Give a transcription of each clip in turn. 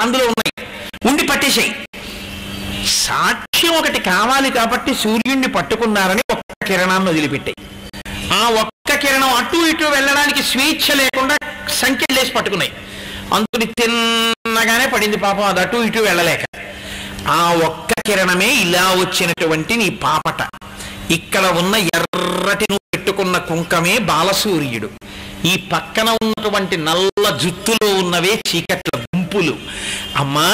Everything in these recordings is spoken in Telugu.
అందులో ఉన్నాయి, ఉండి పట్టేశాయి. సాక్ష్యం ఒకటి కావాలి కాబట్టి సూర్యుడిని పట్టుకున్నారని ఒక్క కిరణాన్ని వదిలిపెట్టాయి. ఆ ఒక్క కిరణం అటు ఇటు వెళ్ళడానికి స్వేచ్ఛ లేకుండా సంఖ్యలేసి పట్టుకున్నాయి. అందుకని తిన్నగానే పడింది పాపం, అది అటు ఇటు వెళ్ళలేక. ఆ ఒక్క కిరణమే ఇలా వచ్చినటువంటి నీ పాపట. ఇక్కడ ఉన్న ఎర్రటి నువ్వు పెట్టుకున్న కుంకమే బాలసూర్యుడు. ఈ పక్కన ఉన్నటువంటి నల్ల జుత్తులో ఉన్నవే చీకట్ల గుంపులు. అమ్మా,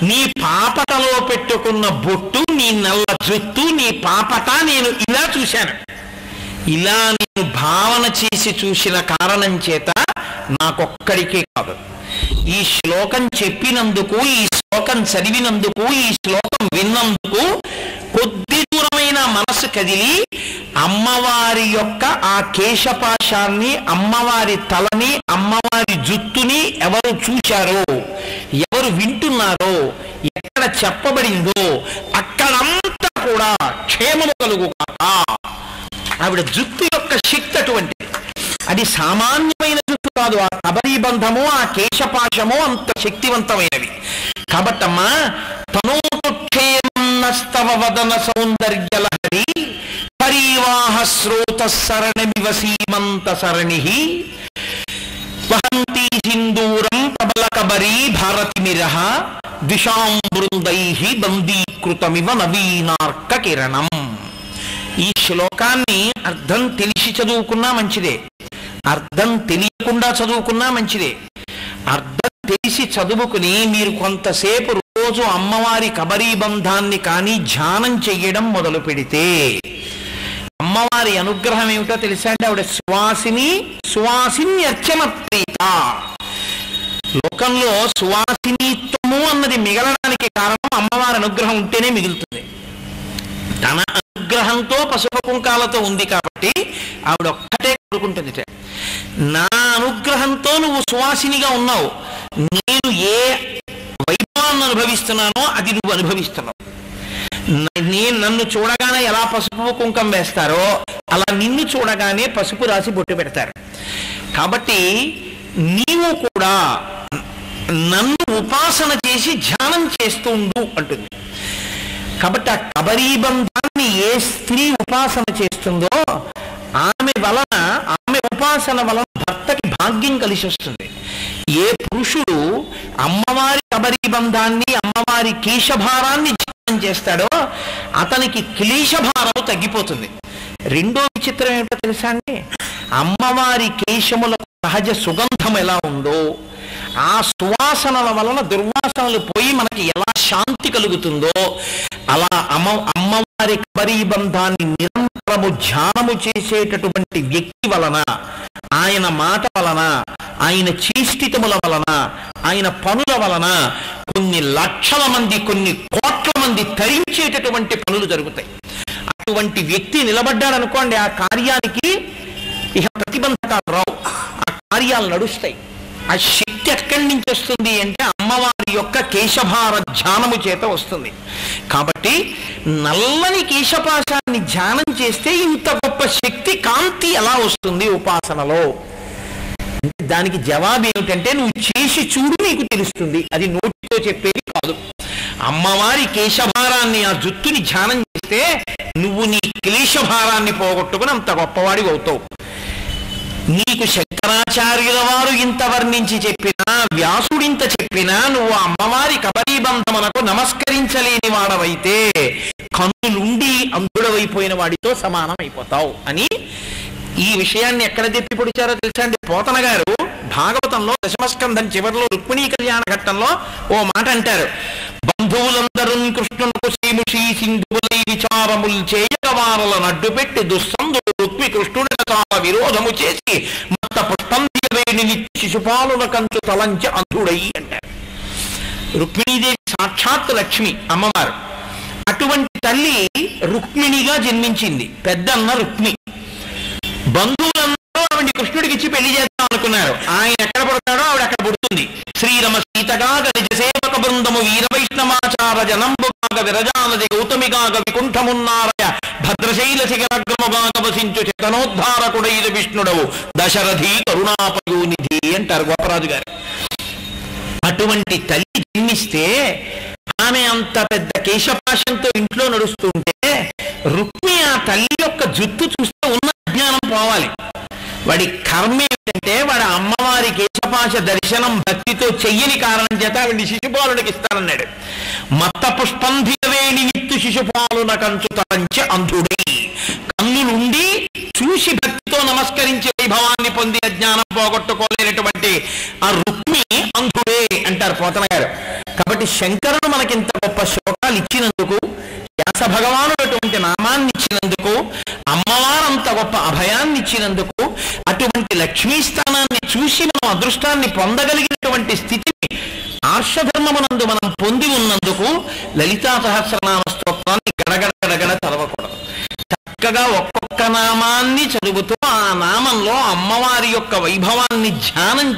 నీ పాపటలో పెట్టుకున్న బొట్టు, నీ నల్ల జుత్తు, నీ పాపట నేను ఇలా చూశాను. ఇలా నేను భావన చేసి చూసిన కారణం చేత నాకొక్కడికే కాదు, ఈ శ్లోకం చెప్పినందుకు, ఈ శ్లోకం చదివినందుకు, ఈ శ్లోకం విన్నందుకు కొద్ది దూరమైన మనసు కదిలి అమ్మవారి యొక్క ఆ కేశపాశాన్ని, అమ్మవారి తలని, అమ్మవారి జుత్తుని ఎవరు చూశారో, ఎవరు వింటున్నారో, ఎక్కడ చెప్పబడిందో అక్కడంతా కూడా క్షేమము కలుగుగాక. ఆవిడ జుత్తు యొక్క శక్తి అటువంటిది. అది సామాన్యమైన జుత్తు కాదు. ఆ కబరీ బంధము, ఆ కేశపాశము అంత శక్తివంతమైనవి. కాబట్టమ్మా, తనోక్షేమస్తవ వదన సౌందర్యలహరి పరివాహ స్రోత సరణమివ సీమంత సరణి వహంతి సింధూరం ప్రబల కబరీ భారతి మిరహ ద్విషాం బృందై బందీకృతమివ నవీనార్క కిరణం. ఈ శ్లోకాన్ని అర్థం తెలిసి చదువుకున్నా మంచిదే, అర్థం తెలియకుండా చదువుకున్నా మంచిదే. అర్థం తెలిసి చదువుకుని మీరు కొంతసేపు రోజు అమ్మవారి కబరీ బంధాన్ని కానీ ధ్యానం చెయ్యడం మొదలు పెడితే అమ్మవారి అనుగ్రహం ఏమిటో తెలుసా అండి? ఆవిడ సువాసిని అర్చన ప్రీత. లోకంలో సువాసినిత్వము అన్నది మిగలడానికి కారణం అమ్మవారి అనుగ్రహం ఉంటేనే మిగులుతుంది. తన అనుగ్రహంతో పసుపు కుంకాలతో ఉంది కాబట్టి ఆవిడ ఒక్కటే కోరుకుంటుంది, నా అనుగ్రహంతో నువ్వు సువాసినిగా ఉన్నావు, నేను ఏ వైభవాన్ని అనుభవిస్తున్నానో అది నువ్వు అనుభవిస్తున్నావు. నేను నన్ను చూడగానే ఎలా పసుపు కుంకం వేస్తారో అలా నిన్ను చూడగానే పసుపు రాసి బొట్టు పెడతారు. కాబట్టి నీవు కూడా నన్ను ఉపాసన చేసి ధ్యానం చేస్తూ ఉండు అంటుంది. కాబట్టి ఆ కబరీ బంధాన్ని ఏ స్త్రీ ఉపాసన చేస్తుందో ఆమె ఉపాసన వలన భర్తకి భాగ్యం కలిసి వస్తుంది. ఏ పురుషుడు అమ్మవారి కబరీ బంధాన్ని, అమ్మవారి కేశభారాన్ని ధ్యానం చేస్తాడో అతనికి క్లేశభారం తగ్గిపోతుంది. రెండో విచిత్రం ఏమిటో తెలుసా అండి? అమ్మవారి కేశముల సహజ సుగంధం ఎలా ఉందో ఆ సువాసనల వలన దుర్వాసనలు పోయి మనకి ఎలా శాంతి కలుగుతుందో అలా అమ్మవారి కబరీ బంధాన్ని నిరంతరము ధ్యానము చేసేటటువంటి వ్యక్తి వలన, ఆయన మాట వలన, ఆయన చేష్టితముల వలన, ఆయన పనుల వలన కొన్ని లక్షల మంది, కొన్ని కోట్ల మంది తరించేటటువంటి పనులు జరుగుతాయి. అటువంటి వ్యక్తి నిలబడ్డాడనుకోండి, ఆ కార్యానికి ఇక ప్రతిబంధకాలు రావు, ఆ కార్యాలు నడుస్తాయి. ఆ శక్తి ఎక్కడి నుంచి వస్తుంది అంటే అమ్మవారి యొక్క కేశభార ధ్యానము చేత వస్తుంది. కాబట్టి నల్లని కేశపాశాన్ని ధ్యానం చేస్తే ఇంత గొప్ప శక్తి, కాంతి ఎలా వస్తుంది ఉపాసనలో? దానికి జవాబు ఏమిటంటే నువ్వు చేసి చూడు, నీకు తెలుస్తుంది. అది నోటితో చెప్పేది కాదు. అమ్మవారి కేశభారాన్ని, ఆ జుత్తుని ధ్యానం చేస్తే నువ్వు నీ క్లేశభారాన్ని పోగొట్టుకుని అంత గొప్పవాడి అవుతావు. నీకు శంకరాచార్యుల వారు ఇంత వర్ణించి చెప్పినా, వ్యాసుడింత చెప్పినా నువ్వు అమ్మవారి కబరీ బంధమునకు నమస్కరించలేని వాడవైతే కన్నులుండి అంధుడవైపోయిన వాడితో సమానం అయిపోతావు అని ఈ విషయాన్ని ఎక్కడ తెప్పి పొడిచారో తెలుసా అండి? పోతన గారు భాగవతంలో దశమస్కంధం చివరిలో రుక్మిణీ కళ్యాణ ఘట్టంలో ఓ మాట అంటారు. బంధువులందరూ కృష్ణునకు శ్రీముషి సింధువులై విచారముల్ చేయగవారల నడ్డుపెట్టి దుస్సంధు రుక్మి కృష్ణుడిని చాలా విరోధము చేసి మత్త పుష్పందివేణి శిశుపాలున కంచు తలంచి అంధుడై అంటారు. రుక్మిణీదేవి సాక్షాత్ లక్ష్మి అమ్మవారు. అటువంటి తల్లి రుక్మిణిగా జన్మించింది. పెద్దన్న రుక్మి. బంధువులందరూ ఆవిడ కృష్ణుడికి ఇచ్చి పెళ్లి చేద్దాం అనుకున్నారు. ఆయన ఎక్కడ పుడతాడో ఆవిడ అక్కడ పుడుతుంది. శ్రీరమ సీతగాగ నిజ సేవక బృందము వీర వైష్ణవాచార జనంబుగాగ విరజానది గౌతమిగాగ వికుంఠమున్నారయ భద్రశైల శిఖరగ్రముగాగ వసించు చేతనోద్ధారకుడైన విష్ణుడవు దశరథి కరుణాపయోనిధి అంటారు గోపరాజు గారు. అటువంటి తల్లి జన్మిస్తే ఆమె అంత పెద్ద కేశపాశంతో ఇంట్లో నడుస్తుంటే రుక్మి ఆ తల్లి యొక్క జుట్టు చూస్తే ఉన్న అజ్ఞానం పోవాలి. వాడి కర్మ ఏమిటంటే వాడి అమ్మవారి కేశపాశ దర్శనం భక్తితో చెయ్యని కారణం చేత ఆవిడ్ని శిశుపాలుడికి ఇస్తానన్నాడు. మత్త పుష్పంధివేణి విత్తు శిశుపాలున కంచు తలంచ అంధుడై, కన్నులుండి చూసి భక్తితో నమస్కరించి వైభవాన్ని పొంది అజ్ఞానం పోగొట్టుకోలేనటువంటి ఆ రుక్మి అంధుడే అంటారు పోతన గారు. కాబట్టి శంకరుడు మనకింత గొప్ప శ్లోకాలు ఇచ్చినందుకు, వ్యాస భగవానుడు అటువంటి నామాన్ని ఇచ్చినందుకు, అమ్మవారంత గొప్ప అభయాన్ని ఇచ్చినందుకు, అటువంటి లక్ష్మీ స్థానాన్ని చూసి మనం అదృష్టాన్ని పొందగలిగినటువంటి స్థితిని ఆర్షధర్మమునందు మనం పొంది ఉన్నందుకు లలితా సహస్రనామ స్తోత్రాన్ని గడగడగడగడ చదవకూడదు. చక్కగా ఒక్కొక్క నామాన్ని చదువుతూ ఆ నామంలో అమ్మవారి యొక్క వైభవాన్ని ధ్యానం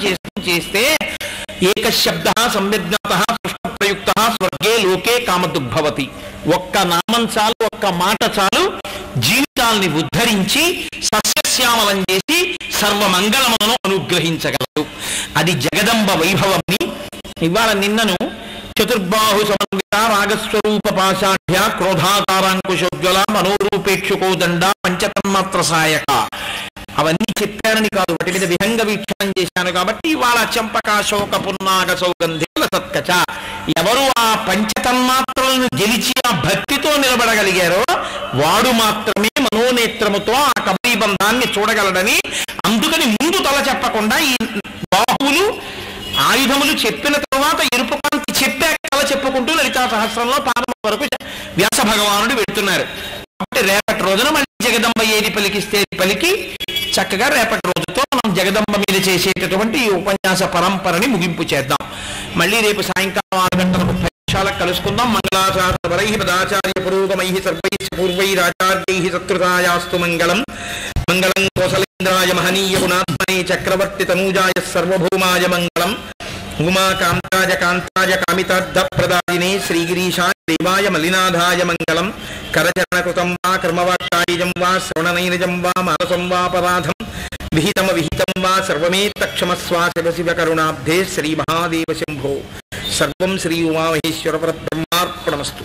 చేస్తే ఏకశబ్ద సంవిజ్ఞాత పుష్పప్రయుక్త స్వర్గే లోకే కామదుగ్భవతి. ఒక్క నామం చాలు, ఒక్క మాట చాలు, జీవితాల్ని ఉద్ధరించి సస్యశ్యామలం చేసి సర్వమంగళములను అనుగ్రహించగలదు. అది జగదంబ వైభవంని ఇవాళ నిన్నను చతుర్బాహు సమన్విత రాగస్వరూప పాశాఢ్య క్రోధాకారాంకుశోజ్వల మనోరూపేక్షుకోదండ పంచతన్మాత్ర సాయక అవన్నీ చెప్పారని కాదు, వాటి మీద విహంగ వీక్షణం చేశాను కాబట్టి ఇవాళ చంపకాశోక పున్నాగ సౌగంధిల సత్కచ. ఎవరు ఆ పంచతన్మాత్రలను గెలిచి ఆ భక్తితో నిలబడగలిగారో వాడు మాత్రమే మనోనేత్రముతో ఆ కబరీబంధాన్ని చూడగలడని, అందుకని ముందు తల చెప్పకుండా ఈ బాహువులు ఆయుధములు చెప్పిన తర్వాత ఎరుపు కాంతి చెప్పాక తల చెప్పుకుంటూ లలితా సహస్రంలో పాదం వరకు వ్యాస భగవానుడు వెళ్తున్నారు. కాబట్టి రేపటి రోజున మళ్ళీ జగదంబ ఏది పలికిస్తే పలికి చక్కగా రేపటి రోజుతో మనం జగదంబ మీద చేసేటటువంటి ఈ ఉపన్యాస పరంపరని ముగింపు చేద్దాం. మళ్ళీ రేపు సాయంకాలం 6:30 కలుసుకుందాం. మంగళాచార్యవరై పదాచార్య పురోగమై సర్వై పూర్వైరాచార్యై సత్కృతాయాస్తు మంగళం. మంగళం కోసలేంద్రాయ మహనీయ గుణాత్మనే చక్రవర్తి తనూజాయ సర్వభౌమాయ మంగళం. ఉమాకాంతాయ కాంతాయ కామితార్థప్రదాయినే శ్రీగిరీశాయ దేవాయ మలినాథాయ మంగళం. కరచరణకృతం వా కర్మవాక్కాయజం వా శ్రవణనైనజం వా మానసం వాపరాధం విహితం వా సర్వమేత్తక్షమస్వ శివ శివ కరుణాబ్ధే శ్రీ మహాదేవ శంభో. సర్వం శ్రీ ఉమామహేశ్వర పరబ్రహ్మార్పణమస్తు.